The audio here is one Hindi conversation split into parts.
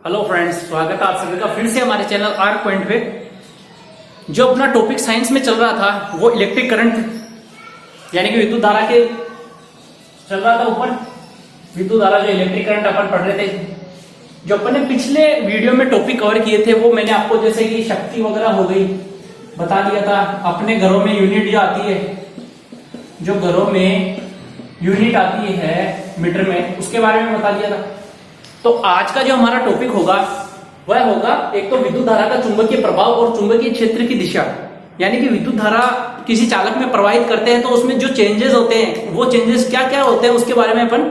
हेलो फ्रेंड्स, स्वागत है आप सभी का फिर से हमारे चैनल आर्क पॉइंट पे। जो अपना टॉपिक साइंस में चल रहा था वो इलेक्ट्रिक करंट यानी कि विद्युत धारा के चल रहा था ऊपर। विद्युत धारा जो इलेक्ट्रिक करंट अपन पढ़ रहे थे, जो अपन ने पिछले वीडियो में टॉपिक कवर किए थे वो मैंने आपको जैसे कि शक्ति वगैरह हो गई बता दिया था। अपने घरों में यूनिट जो आती है, जो घरों में यूनिट आती है मीटर में, उसके बारे में बता दिया था। तो आज का जो हमारा टॉपिक होगा वह होगा एक तो विद्युत धारा का चुंबकीय प्रभाव और चुंबकीय क्षेत्र की दिशा। यानी कि विद्युत धारा किसी चालक में प्रवाहित करते हैं तो उसमें जो चेंजेस होते हैं वो चेंजेस क्या क्या होते हैं उसके बारे में अपन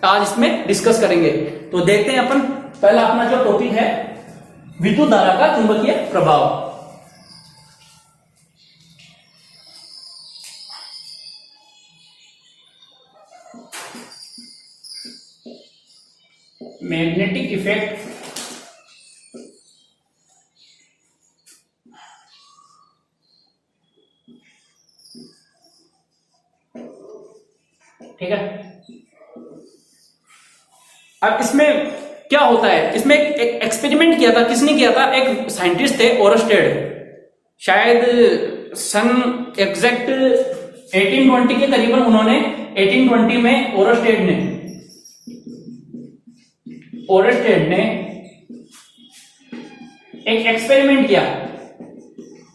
आज इसमें डिस्कस करेंगे। तो देखते हैं अपन, पहला अपना जो टॉपिक है विद्युत धारा का चुंबकीय प्रभाव। मैग्नेटिक इफेक्ट ठीक है। अब इसमें क्या होता है, इसमें एक एक्सपेरिमेंट किया था। किसने किया था? एक साइंटिस्ट थे ओरस्टेड, शायद सन एग्जैक्ट 1820 के करीबन उन्होंने 1820 में ओरस्टेड ने एक एक्सपेरिमेंट किया।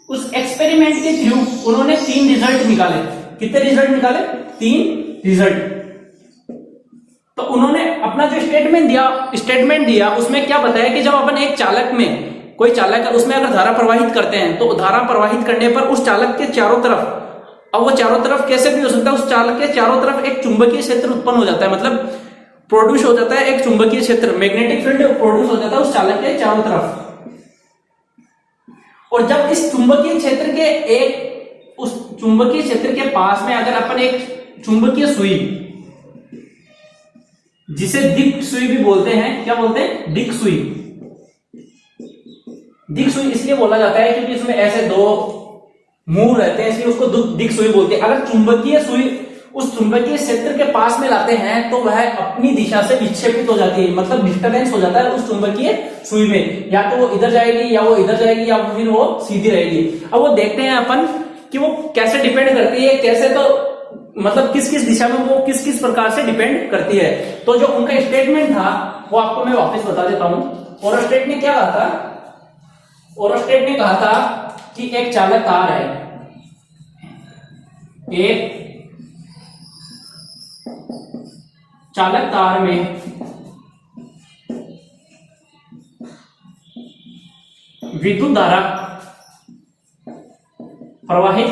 उस एक्सपेरिमेंट के थ्रू उन्होंने 3 रिजल्ट निकाले। कितने रिजल्ट निकाले? 3 रिजल्ट। तो उन्होंने अपना जो स्टेटमेंट दिया उसमें क्या बताया कि जब अपन एक चालक में, कोई चालक है उसमें अगर धारा प्रवाहित करते हैं तो धारा प्रवाहित करने पर उस चालक के चारों तरफ, अब वो चारों तरफ कैसे भी हो सकता है, उस चालक के चारों तरफ एक चुंबकीय क्षेत्र उत्पन्न हो जाता है, मतलब प्रोड्यूस हो जाता है एक चुंबकीय क्षेत्र, मैग्नेटिक फील्ड प्रोड्यूस हो जाता है उस चालक के चारों तरफ। और जब इस चुंबकीय क्षेत्र के पास में अगर अपन एक चुंबकीय सुई, जिसे दिक् सुई भी बोलते हैं, क्या बोलते हैं? दिक् सुई। दिक् सुई इसलिए बोला जाता है क्योंकि इसमें ऐसे 2 मुंह रहते हैं, इसलिए उसको दिक् सुई बोलते हैं। अगर चुंबकीय सुई उस चुंबकीय क्षेत्र के पास में लाते हैं तो वह अपनी दिशा से विक्षेपित हो जाती है, मतलब डिस्टरबेंस हो जाता है उस चुंबकीय सुई में। या तो वो इधर जाएगी या वो इधर जाएगी या फिर वो सीधी रहेगी। अब वो देखते हैं अपन कि वो कैसे डिपेंड करती है, कैसे, तो मतलब किस किस दिशा में वो किस किस प्रकार से डिपेंड करती है। तो जो उनका स्टेटमेंट था वो आपको मैं वापस बता देता हूं। ओरस्टेड ने क्या कहा था? ओरस्टेड ने कहा था कि एक चालक कार है, एक चालक तार में विद्युत धारा प्रवाहित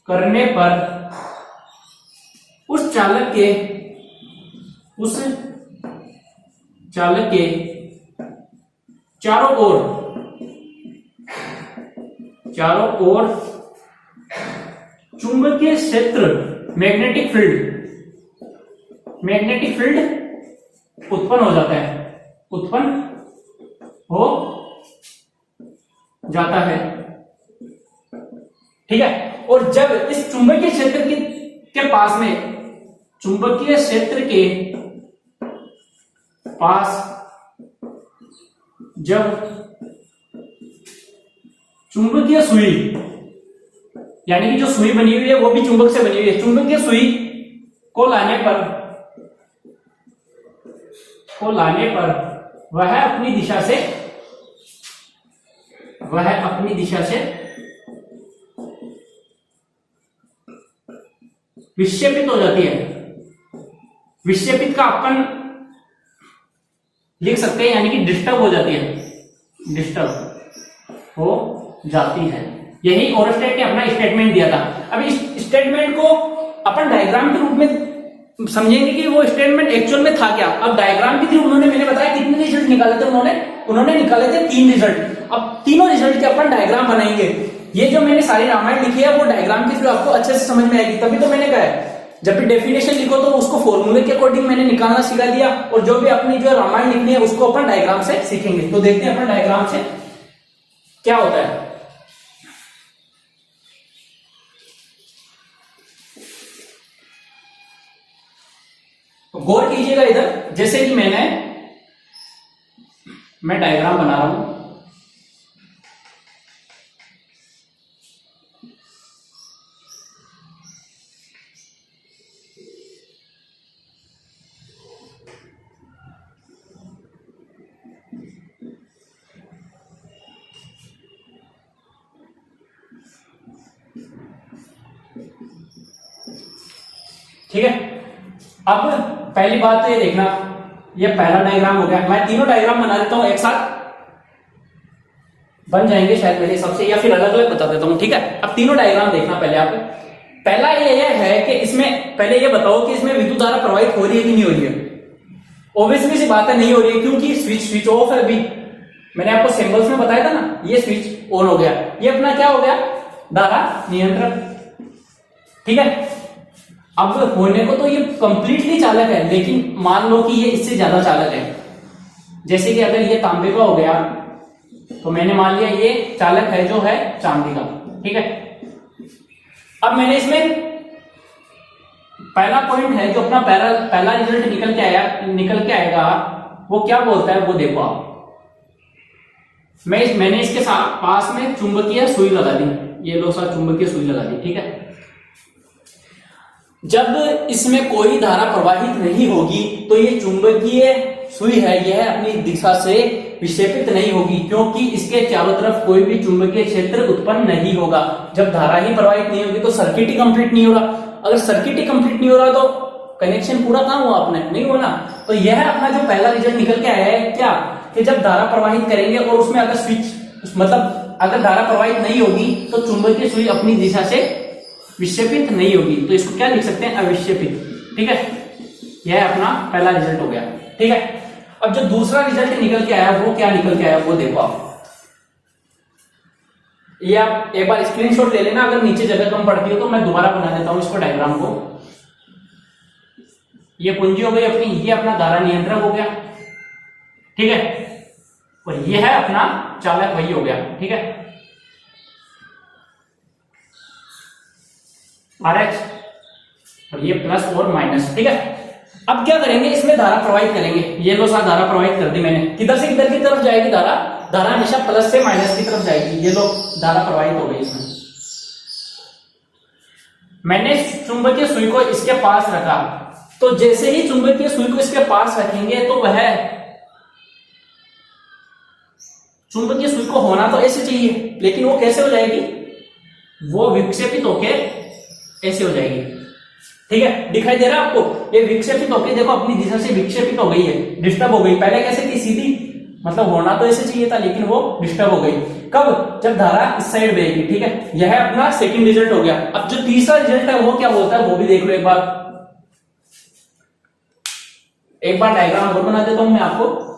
करने पर उस चालक के चारों ओर चुंबकीय क्षेत्र, मैग्नेटिक फील्ड उत्पन्न हो जाता है, ठीक है। और जब इस चुंबकीय क्षेत्र के पास में, चुंबकीय क्षेत्र के पास जब चुंबकीय सुई, यानी कि जो सुई बनी हुई है वो भी चुंबक से बनी हुई है, चुंबकीय सुई को लाने पर वह अपनी दिशा से विक्षेपित हो जाती है। विक्षेपित का अपन लिख सकते हैं, यानी कि डिस्टर्ब हो जाती है। यही ओरस्टेड ने अपना स्टेटमेंट दिया था। अब इस स्टेटमेंट को अपन डायग्राम के रूप में समझेंगे कि वो स्टेटमेंट एक्चुअल में था क्या। अब डायग्राम के थ्रू उन्होंने, मैंने बताया कितने रिजल्ट निकाले थे उन्होंने निकाले थे 3 रिजल्ट। अब तीनों रिजल्ट के अपन डायग्राम बनाएंगे। ये जो मैंने सारी रामायण लिखी है वो डायग्राम के थ्रू आपको अच्छे से समझ में आएगी। तभी तो मैंने कहा है जब भी डेफिनेशन लिखो तो उसको फॉर्मूले के अकॉर्डिंग मैंने निकालना सिखा दिया, और जो भी अपनी जो रामायण लिखनी है उसको अपन डायग्राम से सीखेंगे। तो देखते हैं अपन डायग्राम से क्या होता है। गौर कीजिएगा इधर, मैं डायग्राम बना रहा हूं। ठीक है, अब पहली बात तो ये देखना, ये पहला डायग्राम हो गया। मैं तीनों डायग्राम बना देता हूं, एक साथ बन जाएंगे शायद मेरे हिसाब से, या फिर अलग अलग बता देता हूं। ठीक है, अब तीनों डायग्राम देखना पहले आप। पहला ये है कि इसमें पहले ये बताओ कि इसमें विद्युत धारा प्रवाहित हो रही है कि नहीं हो रही है। ऑब्वियसली सी बात है नहीं हो रही है, क्योंकि स्विच ऑफ है। अभी मैंने आपको सिंबल्स में बताया था ना, ये स्विच ऑन हो गया, ये अपना क्या हो गया, धारा नियंत्रक। ठीक है, अब होने को तो ये कंप्लीटली चालक है, लेकिन मान लो कि ये इससे ज्यादा चालक है। जैसे कि अगर ये तांबे का हो गया तो मैंने मान लिया ये चालक है जो है चांदी का। ठीक है, अब मैंने इसमें पहला पॉइंट है जो अपना पहला रिजल्ट निकल के आएगा, वो क्या बोलता है वो देखो आप। मैंने इसके पास में चुंबकीय सुई लगा दी, ये लो सा चुंबकीय सुई लगा दी। ठीक है, जब इसमें कोई धारा प्रवाहित नहीं होगी तो ये चुंबकीय सुई है, यह अपनी दिशा से विक्षेपित नहीं होगी, क्योंकि इसके चारों तरफ कोई भी चुंबकीय क्षेत्र उत्पन्न नहीं होगा। जब धारा ही प्रवाहित नहीं होगी तो सर्किट ही कंप्लीट नहीं हो रहा। अगर सर्किट ही कंप्लीट नहीं हो रहा तो कनेक्शन पूरा कहां हुआ, आपने नहीं होना। तो यह अपना जो पहला रिजल्ट निकल के आया है क्या, कि जब धारा प्रवाहित करेंगे और उसमें अगर स्विच मतलब अगर धारा प्रवाहित नहीं होगी तो चुंबकीय सुई अपनी दिशा से विक्षेपित नहीं होगी, तो इसको क्या लिख सकते हैं, अविक्षेपित। ठीक है, यह अपना पहला रिजल्ट हो गया। ठीक है, अब जो दूसरा रिजल्ट निकल के आया वो क्या निकल के आया वो देखो आप। ये आप एक बार स्क्रीनशॉट ले लेना, अगर नीचे जगह कम पड़ती हो तो मैं दोबारा बना देता हूं इसको डायग्राम को। ये पूंजी हो गई अपनी, ये अपना धारा नियंत्रक हो गया। ठीक है, और ये है अपना चालक वही हो गया। ठीक है, RH, और ये प्लस और माइनस। ठीक है, अब क्या करेंगे, इसमें धारा प्रवाहित करेंगे। ये लो सा धारा प्रवाहित कर दी मैंने, किधर से किधर की तरफ जाएगी धारा, धारा हमेशा प्लस से माइनस की तरफ जाएगी। ये लो धारा प्रवाहित हो गई इसमें। मैंने चुंबकीय सुई को इसके पास रखा, तो जैसे ही चुंबकीय सुई को इसके पास रखेंगे तो वह चुंबकीय सुई को होना तो ऐसे चाहिए, लेकिन वो कैसे हो जाएगी, वो विक्षेपित होके ऐसे हो जाएगी। ठीक है, दिखाई दे रहा है आपको, ये विक्षेपित होके देखो अपनी दिशा से विक्षेपित हो गई है, डिस्टर्ब हो गई। पहले कैसे थी, सीधी, मतलब होना तो ऐसे चाहिए था, लेकिन वो डिस्टर्ब हो गई। कब, जब धारा इस साइड बहेगी। ठीक है, यह अपना सेकंड रिजल्ट हो गया। अब जो तीसरा रिजल्ट है वो क्या बोलता है वो भी देख लो एक बार डायग्राम और बना देता हूं मैं आपको।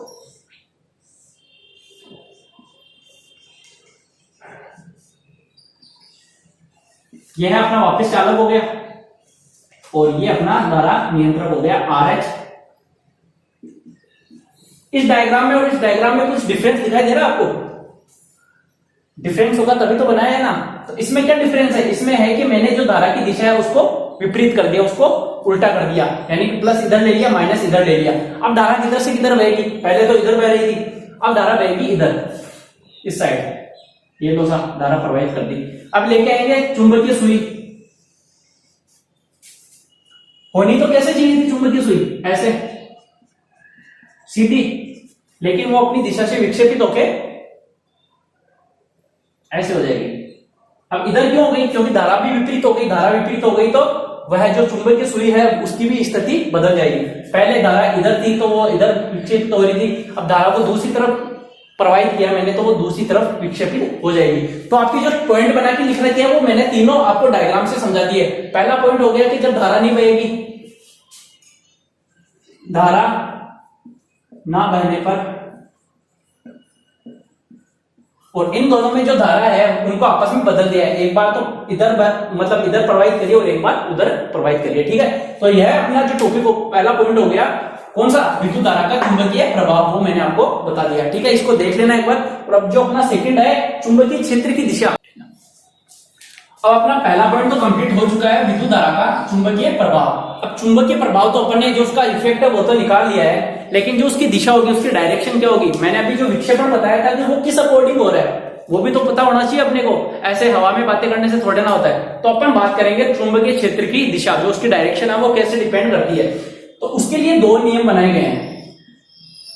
यह है अपना वापस चालक हो गया, और ये अपना धारा नियंत्रक हो गया RH। इस डायग्राम में और इस डायग्राम में कुछ डिफरेंस दिखाई दे रहा है आपको, डिफरेंस होगा तभी तो बनाया है ना। तो इसमें क्या डिफरेंस है, इसमें है कि मैंने जो धारा की दिशा है उसको विपरीत कर दिया, उसको उल्टा कर दिया, यानी कि प्लस इधर ले लिया, माइनस इधर ले लिया। अब धारा किधर से किधर बहेगी, पहले तो इधर बह रही थी, अब धारा बहेगी इधर, इस साइड। ये लो सा धारा प्रवाहित कर दी। अब लेके आएंगे चुंबकीय सुई, होनी तो कैसे चाहिए थी चुंबकीय सुई, ऐसे सीधी, लेकिन वो अपनी दिशा से विक्षेपित होके ऐसे हो जाएगी। अब इधर क्यों हो गई, क्योंकि धारा भी विपरीत हो गई। धारा विपरीत हो गई तो वह जो चुंबकीय सुई है उसकी भी स्थिति बदल जाएगी। पहले धारा इधर थी तो वो इधर विक्षेपित हो रही थी, अब धारा को दूसरी तरफ प्रवाहित किया मैंने तो वो दूसरी तरफ विक्षेपित हो जाएगी। तो आपकी जो पॉइंट बना के लिख रखे हैं वो मैंने तीनों आपको डायग्राम से समझा दिए। पहला पॉइंट हो गया कि जब धारा नहीं बहेगी, धारा ना बहने पर, और इन दोनों में जो धारा है उनको आपस में बदल दिया है। एक बार तो इधर मतलब इधर प्रवाहित करिए और एक बार उधर प्रवाहित करिए। ठीक है, तो यह अपना जो टॉपिक पहला पॉइंट हो गया, कौन सा, विद्युत धारा का चुंबकीय प्रभाव, वो मैंने आपको बता दिया। ठीक है, इसको देख लेना एक बार। और अब जो अपना सेकंड है, चुंबकीय क्षेत्र की दिशा। अब अपना पहला पॉइंट तो कंप्लीट हो चुका है, विद्युत धारा का चुंबकीय प्रभाव। अब चुंबकीय प्रभाव तो अपन ने जो उसका इफेक्ट है वो तो निकाल लिया है, लेकिन जो उसकी दिशा होगी, उसकी डायरेक्शन क्या होगी, मैंने अभी जो विक्षेपण बताया था कि वो किस अकॉर्डिंग हो रहा है वो भी तो पता होना चाहिए अपने को। ऐसे हवा में बातें करने से थोड़े ना होता है। तो अपन बात करेंगे चुंबकीय क्षेत्र की दिशा, जो उसकी डायरेक्शन है वो कैसे डिपेंड करती है। तो उसके लिए दो नियम बनाए गए हैं।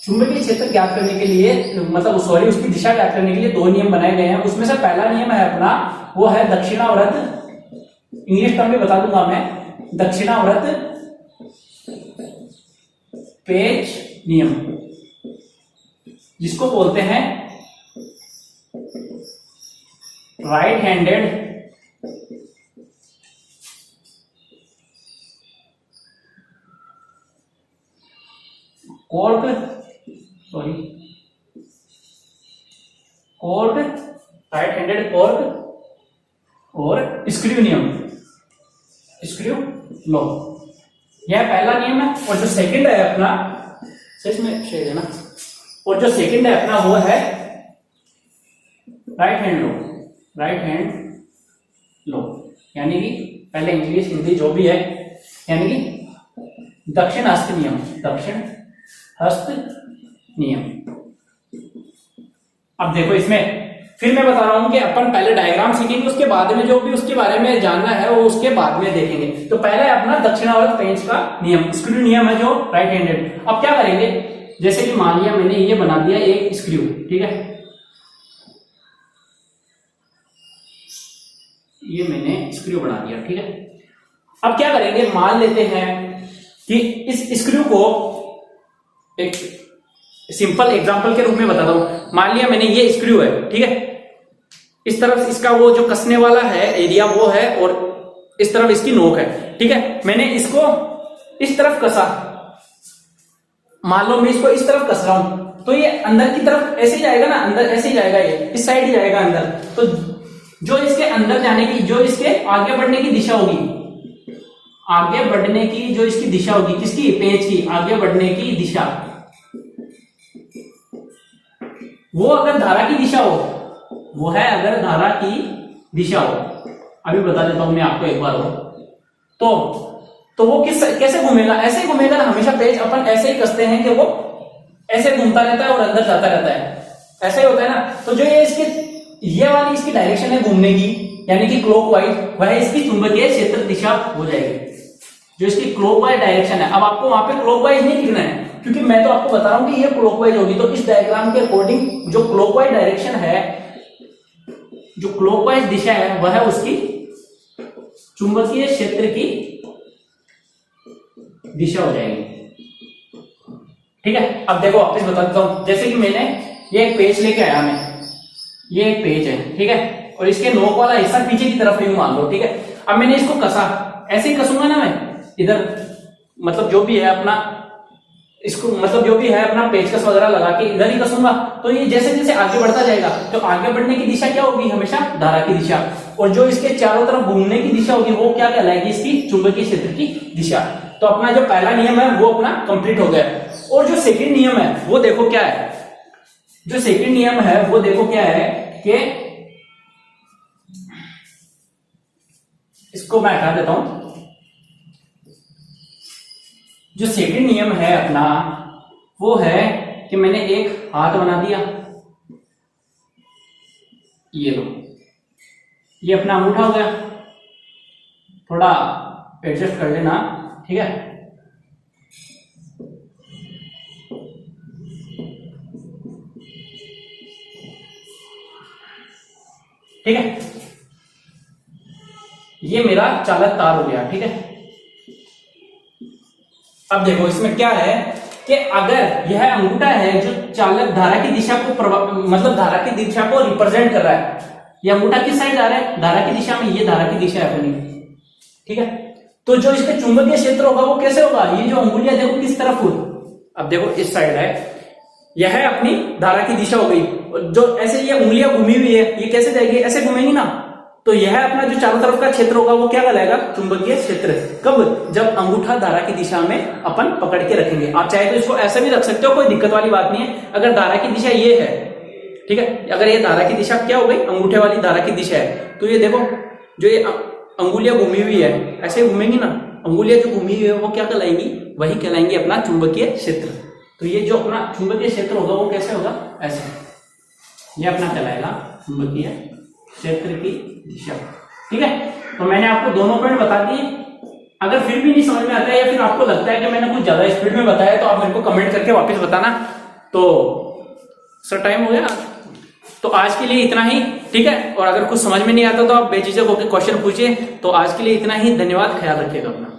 चुंबकीय क्षेत्र ज्ञात करने के लिए, मतलब सॉरी, उसकी दिशा ज्ञात करने के लिए दो नियम बनाए गए हैं। उसमें से पहला नियम है अपना, वो है दक्षिणावर्त, इंग्लिश टर्म में बता दूंगा मैं, दक्षिणावर्त पेच नियम, जिसको बोलते हैं right handed cork, sorry cork, right handed cork और स्क्रू नियम, स्क्रू लॉ, यह पहला नियम है। और जो सेकंड है अपना, सच में शेयर है ना, और जो सेकंड है अपना वो है right hand law, right hand law, यानी कि पहले इंग्लिश हिंदी जो भी है, यानी कि दक्षिण हस्त नियम, दक्षिण हस्त नियम। अब देखो इसमें फिर मैं बता रहा हूं कि अपन पहले डायग्राम सीखेंगे, उसके बाद में जो भी उसके बारे में जानना है वो उसके बाद में देखेंगे। तो पहले अपना दक्षिणावर्त पेंच का नियम, स्क्रू नियम है जो राइट हैंडेड। अब क्या करेंगे, जैसे कि मान लिया मैंने ये बना दिया एक स्क्रू, ठीक है, ये मैंने स्क्रू बना दिया, ठीक है। अब क्या करेंगे, मान लेते हैं कि इस स्क्रू को एक सिंपल एग्जांपल के रूप में बताता हूं। मान लिया मैंने ये स्क्रू है, ठीक है, इस तरफ इसका वो जो कसने वाला है एरिया वो है और इस तरफ इसकी नोक है, ठीक है। मैंने इसको इस तरफ कसा, मान लो मैं इसको इस तरफ कस रहा हूं, तो ये अंदर की तरफ ऐसे ही जाएगा ना, अंदर ऐसे ही जाएगा, ये इस साइड ही जाएगा अंदर। तो जो इसके अंदर जाने की, जो इसके आगे बढ़ने की दिशा होगी, आगे बढ़ने की जो इसकी दिशा होगी, किसकी, पेंच की आगे बढ़ने की दिशा, वो अगर धारा की दिशा हो, वो है अगर धारा की दिशा हो, अभी बता देता हूं मैं आपको एक बार तो वो कैसे घूमेगा, ऐसे ही घूमेगा ना। हमेशा पेज अपन ऐसे ही कसते हैं कि वो ऐसे घूमता रहता है और अंदर जाता रहता है, ऐसे ही होता है ना। तो जो ये वाली इसकी डायरेक्शन है घूमने की, यानी कि क्लॉकवाइज, वह इसकी चुंबकीय क्षेत्र दिशा हो जाएगी, जो इसकी क्लॉकवाइज डायरेक्शन है। अब आपको वहां पे क्लॉकवाइज नहीं लिखना है, क्योंकि मैं तो आपको बता रहा हूं कि ये क्लॉकवाइज होगी। तो इस डायग्राम के अकॉर्डिंग जो क्लॉकवाइज डायरेक्शन है, जो क्लॉकवाइज दिशा है, वह है उसकी चुंबकीय क्षेत्र की दिशा हो जाएगी, ठीक है। अब देखो वापस बता देता हूं, जैसे कि मैंने ये एक पेज लेके आया, मैं ये एक पेज है, ठीक है, और इसके नोक वाला हिस्सा पीछे की तरफ यूं मान लो, ठीक है। अब मैंने इसको कसा, ऐसे ही कसूंगा ना मैं इधर, मतलब जो भी है अपना इसको, मतलब जो भी है अपना पेचकस वगैरह लगा के इधर ही कसूंगा। तो ये जैसे जैसे आगे बढ़ता जाएगा, तो आगे बढ़ने की दिशा क्या होगी, हमेशा धारा की दिशा, और जो इसके चारों तरफ घूमने की दिशा होगी वो क्या कहलाएगी, इसकी चुंबकीय क्षेत्र की दिशा। तो अपना जो पहला नियम है वो अपना कंप्लीट हो गया। और जो सेकंड नियम है वो देखो क्या है, जो सेकंड नियम है वो देखो क्या है कि इसको मैं हटा देता हूं। जो सेकंड नियम है अपना वो है कि मैंने एक हाथ बना दिया, ये लो, ये अपना अंगूठा हो गया, थोड़ा एडजस्ट कर लेना, ठीक है। ठीक है, ये मेरा चालक तार हो गया, ठीक है। अब देखो इसमें क्या है कि अगर यह अंगूठा है जो चालक धारा की दिशा को मतलब धारा की दिशा को रिप्रेजेंट कर रहा है, यह अंगूठा किस साइड जा रहा है, धारा की दिशा में, ये धारा की दिशा है अपनी, ठीक है। तो जो इसका चुंबकीय क्षेत्र होगा वो कैसे होगा, ये जो अंगुलियां देखो किस तरफ हो, अब देखो इस साइड है, यह है अपनी धारा की दिशा हो गई। जो ऐसे ये उंगलियां घूमी हुई है, ये कैसे जाएगी, ऐसे घूमेंगी ना, तो यह अपना जो चारों तरफ का क्षेत्र होगा वो क्या कहलाएगा, चुंबकीय क्षेत्र। कब, जब अंगूठा धारा की दिशा में अपन पकड़ के रखेंगे। आप चाहे तो इसको ऐसे भी रख सकते हो, कोई दिक्कत वाली बात नहीं है। अगर धारा की दिशा ये है, ठीक है, अगर ये धारा की दिशा क्या हो गई, अंगूठे वाली धारा की दिशा है, तो ये देखो जो ये अंगुलियां घूमी हुई है, ऐसे घूमेंगी ना, अंगुलियां जो घूमी हुई है वो क्या कहलाएंगी, वही कहलाएंगी अपना चुंबकीय क्षेत्र। तो ये जो अपना चुंबकीय क्षेत्र होगा वो कैसे होगा, ऐसे, ये अपना कहलाएगा चुंबकीय क्षेत्र की दिशा। ठीक है, तो मैंने आपको दोनों पॉइंट बता दिए। अगर फिर भी नहीं समझ में आता है या फिर आपको लगता है कि मैंने कुछ ज्यादा स्पीड में बताया तो आप मेरे को कमेंट करके वापस बताना। तो सर टाइम हो गया, तो आज के लिए इतना ही। ठीक है, और अगर कुछ समझ में नहीं आता तो आप बेझिझक होकर क्वेश्चन पूछिए। तो आज के लिए इतना ही, धन्यवाद, ख्याल रखिएगा अपना।